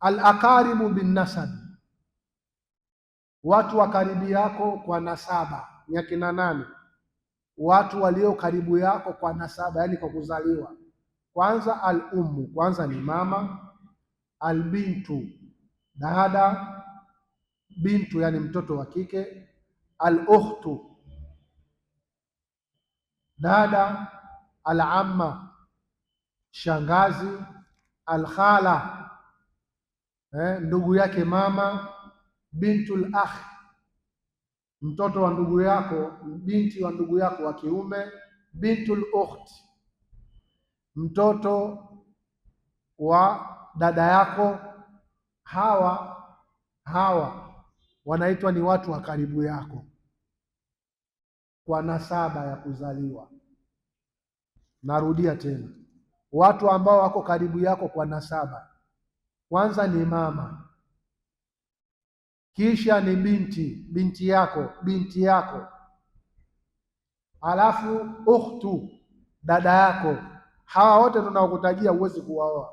Al-aqaribu bin nasab, watu wa karibu yako kwa nasaba ni akina nani? Watu walio karibu yako kwa nasaba, yani kwa kuzaliwa. Kwanza al-ummu, kwanza ni mama. Al-bintu, dada. Bintu yani mtoto wa kike. Al-ukhtu, dada. Al-amma, shangazi. Al-khala, ndugu yake mama. Bintul akh, mtoto wa ndugu yako, binti wa ndugu yako wa kiume. Bintul ukht, mtoto wa dada yako. Hawa wanaitwa ni watu wa karibu yako kwa nasaba ya kuzaliwa. Narudia tena, watu ambao wako karibu yako kwa nasaba, kwanza ni mama, kisha ni binti yako, alafu ukhtu, dada yako. Hawa wote tunaokutajia huwezi kuwaoa,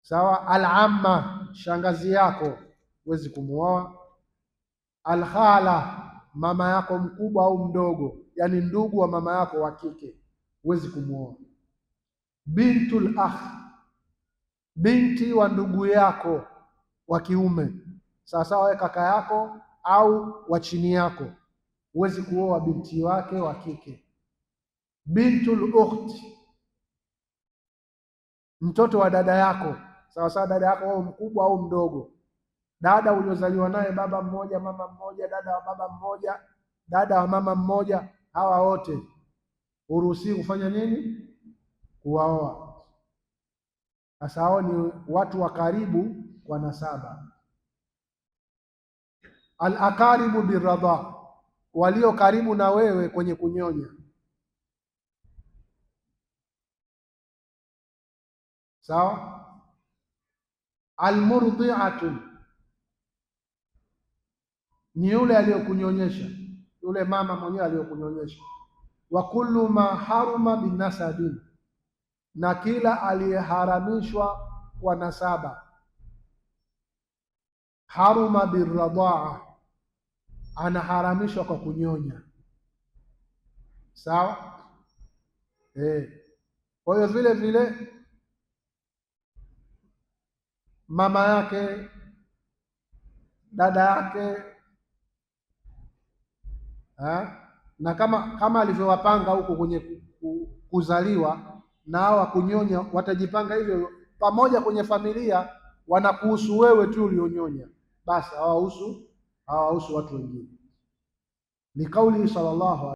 sawa. Al-amma, shangazi yako, huwezi kumuoa. Al-khala, mama yako mkubwa au mdogo, yani ndugu wa mama yako wa kike, huwezi kumuoa. Bintul akh, binti wa ndugu yako wa kiume, sawasawa, wewe kaka yako au wa chini yako, huwezi kuoa binti wake wa kike. Bintul ukht, mtoto wa dada yako, sawasawa, dada yako au mkubwa au mdogo, dada uliozaliwa naye baba mmoja mama mmoja, dada wa baba mmoja, dada wa mama mmoja. Hawa wote huruhusiwi kufanya nini? Kuwaoa. Sasa hao ni watu wa karibu kwa nasaba. Al-aqaribu biradha, walio karibu na wewe kwenye kunyonya, sawa. Al-murdi'atu, ni yule aliyokunyonyesha, yule mama mwenyewe aliyokunyonyesha. Wa kullu ma haruma binasabin, na kila aliyeharamishwa kwa nasaba. Haruma birradaa, anaharamishwa kwa kunyonya, sawa. Kwa hiyo vile vile mama yake, dada yake, na kama alivyowapanga huko kwenye kuzaliwa na hawa kunyonya, watajipanga hivyo pamoja kwenye familia. Wanakuhusu wewe tu ulionyonya, basi hawahusu watu wengine. Ni kauli sallallahu